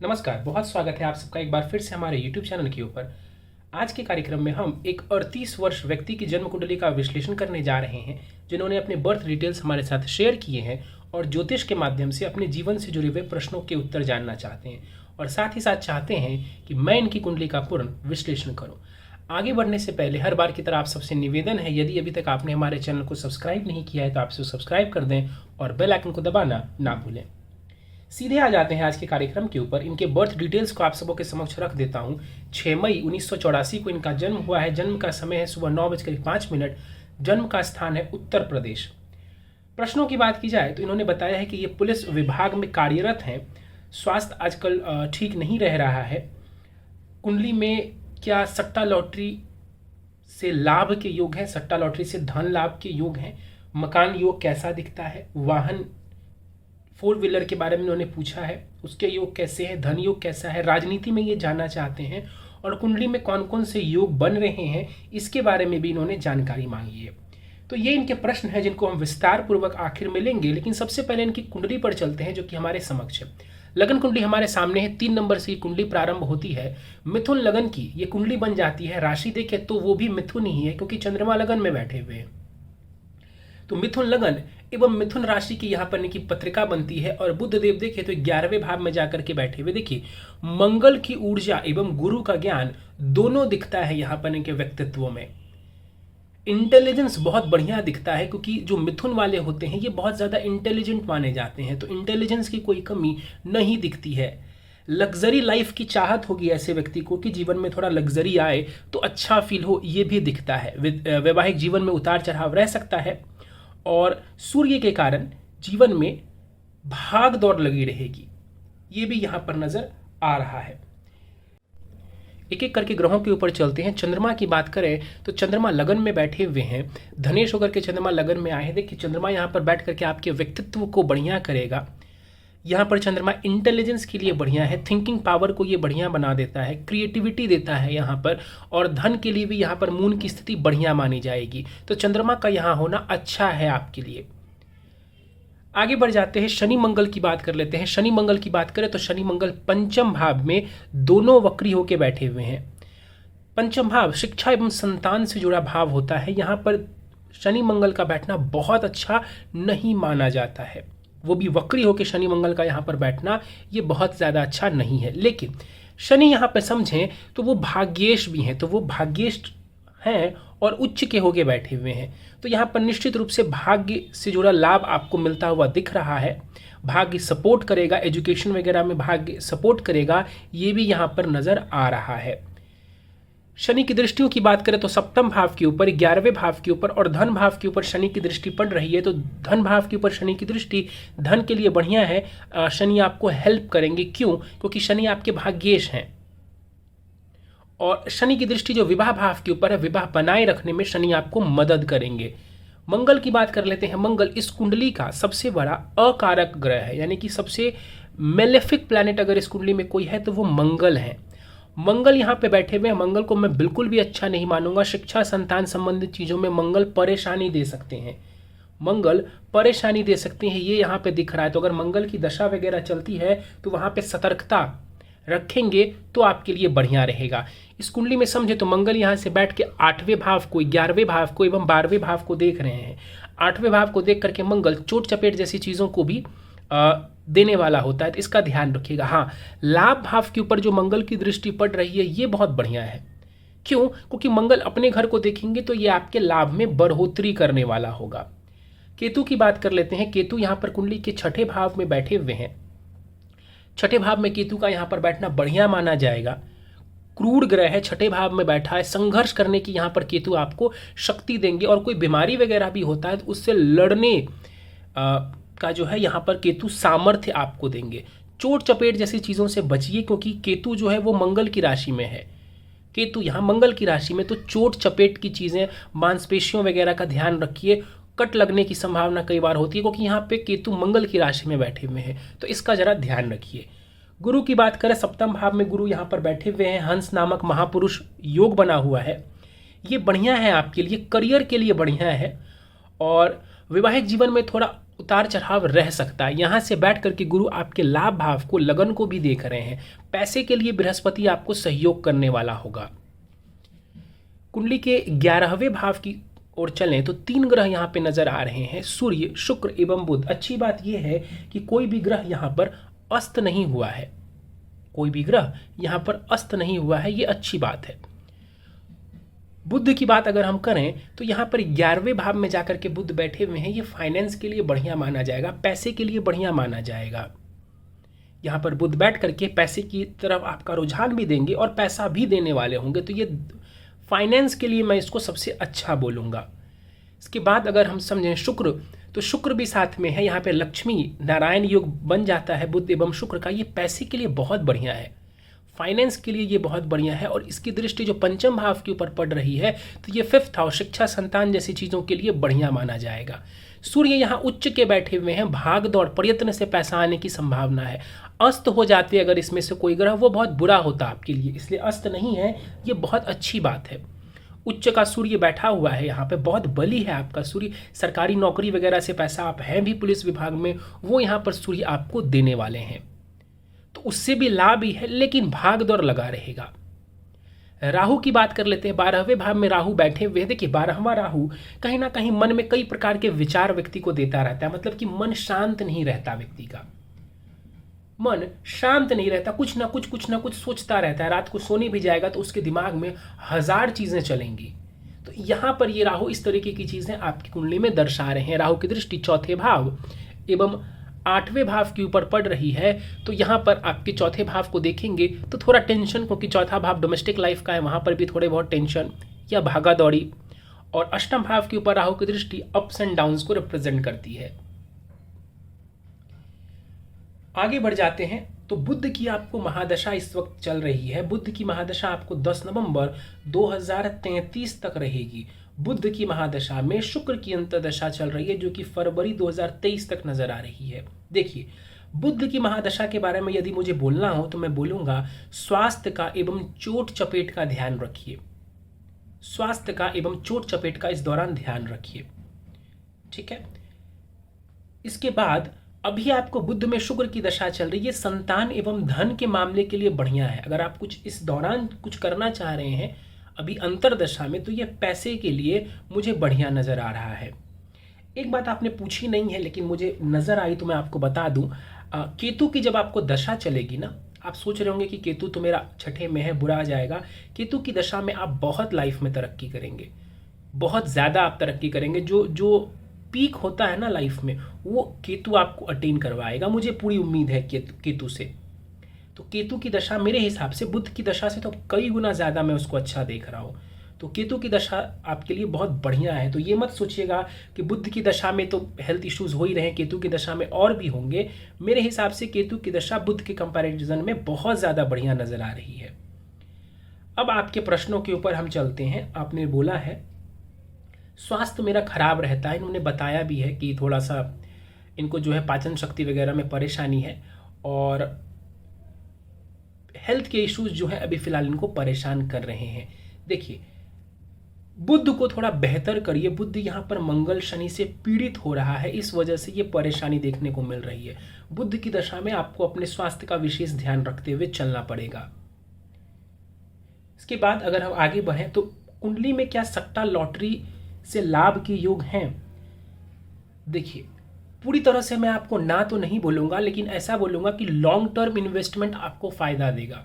नमस्कार, बहुत स्वागत है आप सबका एक बार फिर से हमारे YouTube चैनल के ऊपर। आज के कार्यक्रम में हम एक 38 वर्ष व्यक्ति की जन्म कुंडली का विश्लेषण करने जा रहे हैं, जिन्होंने अपने बर्थ डिटेल्स हमारे साथ शेयर किए हैं और ज्योतिष के माध्यम से अपने जीवन से जुड़े हुए प्रश्नों के उत्तर जानना चाहते हैं और साथ ही साथ चाहते हैं कि मैं इनकी कुंडली का पूर्ण विश्लेषण करूँ। आगे बढ़ने से पहले हर बार की तरह आप सबसे निवेदन है, यदि अभी तक आपने हमारे चैनल को सब्सक्राइब नहीं किया है तो आप इसे सब्सक्राइब कर दें और बेल आइकन को दबाना ना भूलें। सीधे आ जाते हैं आज के कार्यक्रम के ऊपर। इनके बर्थ डिटेल्स को आप सबों के समक्ष रख देता हूं। 6 मई 1984 को इनका जन्म हुआ है। जन्म का समय है सुबह 9:05। जन्म का स्थान है उत्तर प्रदेश। प्रश्नों की बात की जाए तो इन्होंने बताया है कि ये पुलिस विभाग में कार्यरत हैं। स्वास्थ्य आजकल ठीक नहीं रह रहा है। कुंडली में क्या सट्टा लॉटरी से लाभ के योग हैं, सट्टा लॉटरी से धन लाभ के योग हैं, मकान योग कैसा दिखता है, वाहन 4 व्हीलर के बारे में उन्होंने पूछा है, उसके योग कैसे हैं, धन योग कैसा है, राजनीति में ये जानना चाहते हैं और कुंडली में कौन कौन से योग बन रहे हैं इसके बारे में भी इन्होंने जानकारी मांगी है। तो ये इनके प्रश्न हैं जिनको हम विस्तार पूर्वक आखिर में लेंगे, लेकिन सबसे पहले इनकी कुंडली पर चलते हैं जो कि हमारे समक्ष है। लगन कुंडली हमारे सामने है। 3 नंबर से ये कुंडली प्रारंभ होती है। मिथुन लगन की ये कुंडली बन जाती है। राशि देखे तो वो भी मिथुन ही है क्योंकि चंद्रमा लगन में बैठे हुए हैं। तो मिथुन लगन एवं मिथुन राशि की यहाँ पर इनकी पत्रिका बनती है और बुध देव देखे तो 11वें भाव में जाकर के बैठे हुए। देखिए, मंगल की ऊर्जा एवं गुरु का ज्ञान दोनों दिखता है यहाँ पर इनके व्यक्तित्व में। इंटेलिजेंस बहुत बढ़िया दिखता है क्योंकि जो मिथुन वाले होते हैं ये बहुत ज़्यादा इंटेलिजेंट माने जाते हैं, तो इंटेलिजेंस की कोई कमी नहीं दिखती है। लग्जरी लाइफ की चाहत होगी ऐसे व्यक्ति को कि जीवन में थोड़ा लग्जरी आए तो अच्छा फील हो, ये भी दिखता है। वैवाहिक जीवन में उतार चढ़ाव रह सकता है और सूर्य के कारण जीवन में भाग दौड़ लगी रहेगी, ये भी यहां पर नजर आ रहा है। एक एक करके ग्रहों के ऊपर चलते हैं। चंद्रमा की बात करें तो चंद्रमा लगन में बैठे हुए हैं। धनेश होकर के चंद्रमा लगन में आए हैं। देखिए, चंद्रमा यहां पर बैठ करके आपके व्यक्तित्व को बढ़िया करेगा। यहाँ पर चंद्रमा इंटेलिजेंस के लिए बढ़िया है, थिंकिंग पावर को ये बढ़िया बना देता है, क्रिएटिविटी देता है यहाँ पर, और धन के लिए भी यहाँ पर मून की स्थिति बढ़िया मानी जाएगी। तो चंद्रमा का यहाँ होना अच्छा है आपके लिए। आगे बढ़ जाते हैं, शनि मंगल की बात कर लेते हैं। शनि मंगल की बात करें तो शनि मंगल पंचम भाव में दोनों वक्री होकर बैठे हुए हैं। पंचम भाव शिक्षा एवं संतान से जुड़ा भाव होता है। यहाँ पर शनि मंगल का बैठना बहुत अच्छा नहीं माना जाता है, वो भी वक्री होकर शनि मंगल का यहाँ पर बैठना ये बहुत ज़्यादा अच्छा नहीं है। लेकिन शनि यहाँ पर समझें तो वो भाग्येश भी हैं, तो वो भाग्येश हैं और उच्च के होके बैठे हुए हैं। तो यहाँ पर निश्चित रूप से भाग्य से जुड़ा लाभ आपको मिलता हुआ दिख रहा है। भाग्य सपोर्ट करेगा, एजुकेशन वगैरह में भाग्य सपोर्ट करेगा, ये भी यहाँ पर नज़र आ रहा है। शनि की दृष्टियों की बात करें तो सप्तम भाव के ऊपर, 11वें भाव के ऊपर और धन भाव के ऊपर शनि की दृष्टि पड़ रही है। तो धन भाव के ऊपर शनि की दृष्टि धन के लिए बढ़िया है। शनि आपको हेल्प करेंगे। क्यों? क्योंकि शनि आपके भाग्येश हैं और शनि की दृष्टि जो विवाह भाव के ऊपर है, विवाह बनाए रखने में शनि आपको मदद करेंगे। मंगल की बात कर लेते हैं। मंगल इस कुंडली का सबसे बड़ा अकारक ग्रह है, यानी कि सबसे मेलेफिक प्लैनेट अगर इस कुंडली में कोई है तो वो मंगल है। मंगल यहाँ पे बैठे हुए हैं। मंगल को मैं बिल्कुल भी अच्छा नहीं मानूंगा। शिक्षा संतान संबंधित चीज़ों में मंगल परेशानी दे सकते हैं, मंगल परेशानी दे सकते हैं, ये यहाँ पे दिख रहा है। तो अगर मंगल की दशा वगैरह चलती है तो वहाँ पे सतर्कता रखेंगे तो आपके लिए बढ़िया रहेगा। इस कुंडली में समझे तो मंगल यहाँ से बैठ के 8वें भाव को, 11वें भाव को एवं 12वें भाव को देख रहे हैं। 8वें भाव को देख करके मंगल चोट चपेट जैसी चीज़ों को भी देने वाला होता है, तो इसका ध्यान रखिएगा। हाँ, लाभ भाव के ऊपर जो मंगल की दृष्टि पड़ रही है ये बहुत बढ़िया है। क्यों? क्योंकि मंगल अपने घर को देखेंगे तो ये आपके लाभ में बढ़ोतरी करने वाला होगा। केतु की बात कर लेते हैं। केतु यहाँ पर कुंडली के 6ठे भाव में बैठे हुए हैं। 6ठे भाव में केतु का यहाँ पर बैठना बढ़िया माना जाएगा। क्रूर ग्रह है, 6ठे भाव में बैठा है, संघर्ष करने की यहाँ पर केतु आपको शक्ति देंगे और कोई बीमारी वगैरह भी होता है तो उससे लड़ने का जो है यहाँ पर केतु सामर्थ्य आपको देंगे। चोट चपेट जैसी चीज़ों से बचिए क्योंकि केतु जो है वो मंगल की राशि में है। केतु यहाँ मंगल की राशि में, तो चोट चपेट की चीज़ें, मांसपेशियों वगैरह का ध्यान रखिए। कट लगने की संभावना कई बार होती है क्योंकि यहाँ पे केतु मंगल की राशि में बैठे हुए हैं, तो इसका जरा ध्यान रखिए। गुरु की बात करें, सप्तम भाव में गुरु यहाँ पर बैठे हुए हैं। हंस नामक महापुरुष योग बना हुआ है, ये बढ़िया है आपके लिए, करियर के लिए बढ़िया है और वैवाहिक जीवन में थोड़ा उतार चढ़ाव रह सकता है। यहाँ से बैठ करके गुरु आपके लाभ भाव को, लगन को भी देख रहे हैं। पैसे के लिए बृहस्पति आपको सहयोग करने वाला होगा। कुंडली के 11वें भाव की ओर चलें तो 3 ग्रह यहाँ पे नजर आ रहे हैं, सूर्य, शुक्र एवं बुध। अच्छी बात यह है कि कोई भी ग्रह यहाँ पर अस्त नहीं हुआ है, कोई भी ग्रह यहाँ पर अस्त नहीं हुआ है, ये अच्छी बात है। बुध की बात अगर हम करें तो यहाँ पर 11वें भाव में जाकर के बुध बैठे हुए हैं, ये फाइनेंस के लिए बढ़िया माना जाएगा, पैसे के लिए बढ़िया माना जाएगा। यहाँ पर बुध बैठ करके पैसे की तरफ आपका रुझान भी देंगे और पैसा भी देने वाले होंगे, तो ये फाइनेंस के लिए मैं इसको सबसे अच्छा बोलूँगा। इसके बाद अगर हम समझें शुक्र, तो शुक्र भी साथ में है, यहाँ पे लक्ष्मी नारायण योग बन जाता है बुध एवं शुक्र का। ये पैसे के लिए बहुत बढ़िया है, फाइनेंस के लिए ये बहुत बढ़िया है, और इसकी दृष्टि जो पंचम भाव के ऊपर पड़ रही है तो ये 5th हाउस, शिक्षा, संतान जैसी चीज़ों के लिए बढ़िया माना जाएगा। सूर्य यहाँ उच्च के बैठे हुए हैं, भाग दौड़ प्रयत्न से पैसा आने की संभावना है। अस्त हो जाते अगर इसमें से कोई ग्रह, वो बहुत बुरा होता आपके लिए, इसलिए अस्त नहीं है, ये बहुत अच्छी बात है। उच्च का सूर्य बैठा हुआ है यहाँ पे, बहुत बली है आपका सूर्य। सरकारी नौकरी वगैरह से पैसा, आप हैं भी पुलिस विभाग में, वो यहाँ पर सूर्य आपको देने वाले हैं, तो उससे भी लाभ ही है, लेकिन भाग दौड़ लगा रहेगा। राहु की बात कर लेते हैं। 12वें भाव में राहु बैठे हुए हैं। देखिए 12वां राहु कहीं ना कहीं मन में कई प्रकार के विचार व्यक्ति को देता रहता है, मतलब कि मन शांत नहीं रहता, व्यक्ति का मन शांत नहीं रहता, कुछ ना कुछ सोचता रहता है। रात को सोने भी जाएगा तो उसके दिमाग में 1000 चीजें चलेंगी। तो यहाँ पर ये राहु इस तरीके की चीजें आपकी कुंडली में दर्शा रहे हैं। राहु की दृष्टि 4थे भाव एवं 8वें भाव के ऊपर पड़ रही है, तो यहाँ पर आपके 4थे भाव को देखेंगे तो थोड़ा टेंशन, क्योंकि 4था भाव डोमेस्टिक लाइफ का है, वहाँ पर भी थोड़े बहुत टेंशन या भागा दौड़ी। और अष्टम भाव के ऊपर राहु की दृष्टि अप्स एंड डाउन्स को रिप्रेजेंट करती है। आगे बढ़ जाते हैं तो बुध की आपको महादशा इस वक्त चल रही है। बुध की महादशा आपको 10 नवंबर 2033 तक रहेगी। बुध की महादशा में शुक्र की अंतर्दशा चल रही है, जो कि फरवरी 2023 तक नजर आ रही है। देखिए बुध की महादशा के बारे में यदि मुझे बोलना हो तो मैं बोलूंगा स्वास्थ्य का एवं चोट चपेट का ध्यान रखिए। स्वास्थ्य का एवं चोट चपेट का इस दौरान ध्यान रखिए, ठीक है। इसके बाद अभी आपको बुध में शुक्र की दशा चल रही है, संतान एवं धन के मामले के लिए बढ़िया है। अगर आप कुछ इस दौरान कुछ करना चाह रहे हैं अभी अंतरदशा में, तो ये पैसे के लिए मुझे बढ़िया नजर आ रहा है। एक बात आपने पूछी नहीं है लेकिन मुझे नजर आई तो मैं आपको बता दूं, केतु की जब आपको दशा चलेगी ना, आप सोच रहे होंगे कि केतु तो मेरा 6ठे में है, बुरा आ जाएगा। केतु की दशा में आप बहुत लाइफ में तरक्की करेंगे, बहुत ज्यादा आप तरक्की करेंगे। जो पीक होता है ना लाइफ में, वो केतु आपको अटेन करवाएगा, मुझे पूरी उम्मीद है केतु से। तो केतु की दशा मेरे हिसाब से बुध की दशा से तो कई गुना ज़्यादा मैं उसको अच्छा देख रहा हूँ। तो केतु की दशा आपके लिए बहुत बढ़िया है। तो ये मत सोचिएगा कि बुध की दशा में तो हेल्थ इश्यूज हो ही रहे हैं, केतु की दशा में और भी होंगे। मेरे हिसाब से केतु की दशा बुध के कंपैरिजन में बहुत ज़्यादा बढ़िया नजर आ रही है। अब आपके प्रश्नों के ऊपर हम चलते हैं। आपने बोला है स्वास्थ्य मेरा खराब रहता है, इन्होंने बताया भी है कि थोड़ा सा इनको जो है पाचन शक्ति वगैरह में परेशानी है, और हेल्थ के इश्यूज जो है अभी फिलहाल इनको परेशान कर रहे हैं। देखिए बुध को थोड़ा बेहतर करिए। बुध यहाँ पर मंगल शनि से पीड़ित हो रहा है, इस वजह से ये परेशानी देखने को मिल रही है। बुध की दशा में आपको अपने स्वास्थ्य का विशेष ध्यान रखते हुए चलना पड़ेगा। इसके बाद अगर हम आगे बढ़ें तो कुंडली में क्या सट्टा लॉटरी से लाभ के योग हैं? देखिए पूरी तरह से मैं आपको ना तो नहीं बोलूंगा, लेकिन ऐसा बोलूंगा कि लॉन्ग टर्म इन्वेस्टमेंट आपको फायदा देगा।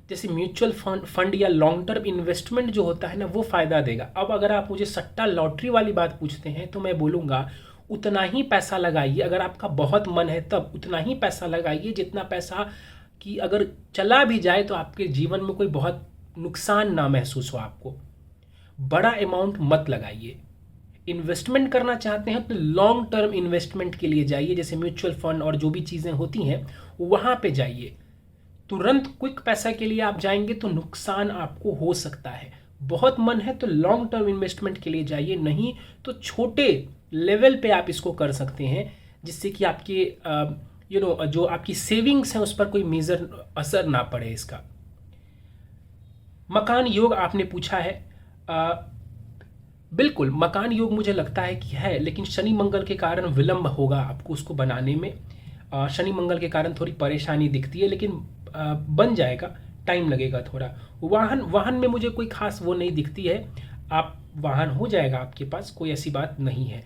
जैसे म्यूचुअल फंड या लॉन्ग टर्म इन्वेस्टमेंट जो होता है ना, वो फायदा देगा। अब अगर आप मुझे सट्टा लॉटरी वाली बात पूछते हैं तो मैं बोलूंगा उतना ही पैसा लगाइए। अगर आपका बहुत मन है तब उतना ही पैसा लगाइए जितना पैसा कि अगर चला भी जाए तो आपके जीवन में कोई बहुत नुकसान ना महसूस हो आपको। बड़ा अमाउंट मत लगाइए। इन्वेस्टमेंट करना चाहते हैं तो लॉन्ग टर्म इन्वेस्टमेंट के लिए जाइए, जैसे म्यूचुअल फंड और जो भी चीज़ें होती हैं वहाँ पे जाइए। तुरंत क्विक पैसा के लिए आप जाएंगे तो नुकसान आपको हो सकता है। बहुत मन है तो लॉन्ग टर्म इन्वेस्टमेंट के लिए जाइए, नहीं तो छोटे लेवल पे आप इसको कर सकते हैं, जिससे कि आपके जो आपकी सेविंग्स हैं उस पर कोई मेजर असर ना पड़े इसका। मकान योग आपने पूछा है। बिल्कुल, मकान योग मुझे लगता है कि है, लेकिन शनि मंगल के कारण विलंब होगा आपको उसको बनाने में। शनि मंगल के कारण थोड़ी परेशानी दिखती है, लेकिन बन जाएगा, टाइम लगेगा थोड़ा। वाहन वाहन में मुझे कोई खास वो नहीं दिखती है, आप वाहन हो जाएगा आपके पास, कोई ऐसी बात नहीं है।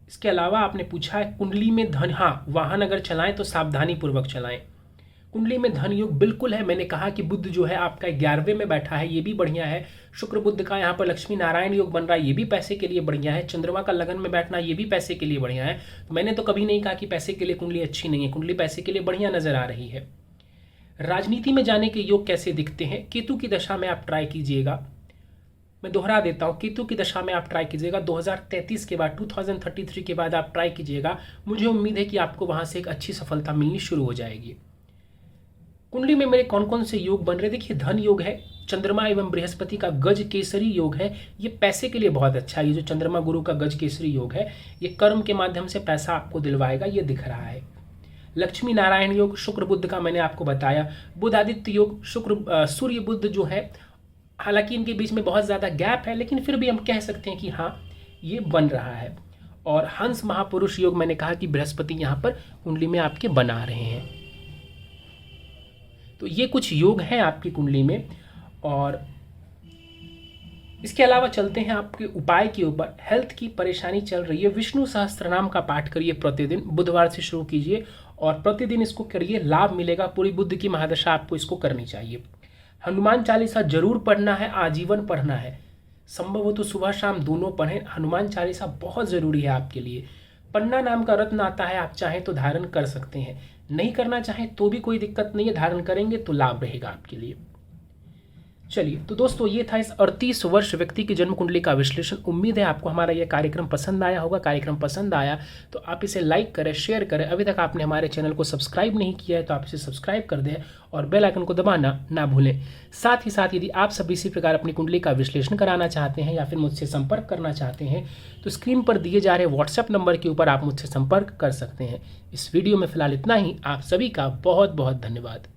इसके अलावा आपने पूछा है कुंडली में धन, हाँ, वाहन अगर चलाएं तो सावधानी पूर्वक चलाएं। कुंडली में धन योग बिल्कुल है। मैंने कहा कि बुध जो है आपका 11वें में बैठा है, ये भी बढ़िया है। शुक्र बुध का यहाँ पर लक्ष्मी नारायण योग बन रहा है, ये भी पैसे के लिए बढ़िया है। चंद्रमा का लगन में बैठना, ये भी पैसे के लिए बढ़िया है। तो मैंने तो कभी नहीं कहा कि पैसे के लिए कुंडली अच्छी नहीं है, कुंडली पैसे के लिए बढ़िया नजर आ रही है। राजनीति में जाने के योग कैसे दिखते हैं? केतु की दशा में आप ट्राई कीजिएगा। मैं दोहरा देता हूँ, केतु की दशा में आप ट्राई कीजिएगा। 2033 के बाद, 2033 के बाद आप ट्राई कीजिएगा। मुझे उम्मीद है कि आपको वहां से एक अच्छी सफलता मिलनी शुरू हो जाएगी। कुंडली में मेरे कौन कौन से योग बन रहे? देखिए, धन योग है, चंद्रमा एवं बृहस्पति का गज केसरी योग है, ये पैसे के लिए बहुत अच्छा है। ये जो चंद्रमा गुरु का गज केसरी योग है, ये कर्म के माध्यम से पैसा आपको दिलवाएगा, ये दिख रहा है। लक्ष्मी नारायण योग शुक्र बुध का मैंने आपको बताया। बुध आदित्य योग शुक्र सूर्य बुध जो है, हालांकि इनके बीच में बहुत ज़्यादा गैप है, लेकिन फिर भी हम कह सकते हैं कि हाँ, ये बन रहा है। और हंस महापुरुष योग मैंने कहा कि बृहस्पति यहाँ पर कुंडली में आपके बना रहे हैं। तो ये कुछ योग हैं आपकी कुंडली में। और इसके अलावा चलते हैं आपके उपाय के ऊपर। हेल्थ की परेशानी चल रही है, विष्णु सहस्त्रनाम का पाठ करिए प्रतिदिन, बुधवार से शुरू कीजिए और प्रतिदिन इसको करिए, लाभ मिलेगा। पूरी बुध की महादशा आपको इसको करनी चाहिए। हनुमान चालीसा जरूर पढ़ना है, आजीवन पढ़ना है, संभव हो तो सुबह शाम दोनों पढ़ें। हनुमान चालीसा बहुत जरूरी है आपके लिए। पन्ना नाम का रत्न आता है, आप चाहें तो धारण कर सकते हैं, नहीं करना चाहें तो भी कोई दिक्कत नहीं है, धारण करेंगे तो लाभ रहेगा आपके लिए। चलिए, तो दोस्तों ये था इस 38 वर्ष व्यक्ति की जन्म कुंडली का विश्लेषण। उम्मीद है आपको हमारा यह कार्यक्रम पसंद आया होगा। कार्यक्रम पसंद आया तो आप इसे लाइक करें, शेयर करें। अभी तक आपने हमारे चैनल को सब्सक्राइब नहीं किया है तो आप इसे सब्सक्राइब कर दें और बेल आइकन को दबाना ना भूलें। साथ ही साथ यदि आप सभी इसी प्रकार अपनी कुंडली का विश्लेषण कराना चाहते हैं या फिर मुझसे संपर्क करना चाहते हैं तो स्क्रीन पर दिए जा रहे व्हाट्सएप नंबर के ऊपर आप मुझसे संपर्क कर सकते हैं। इस वीडियो में फिलहाल इतना ही। आप सभी का बहुत बहुत धन्यवाद।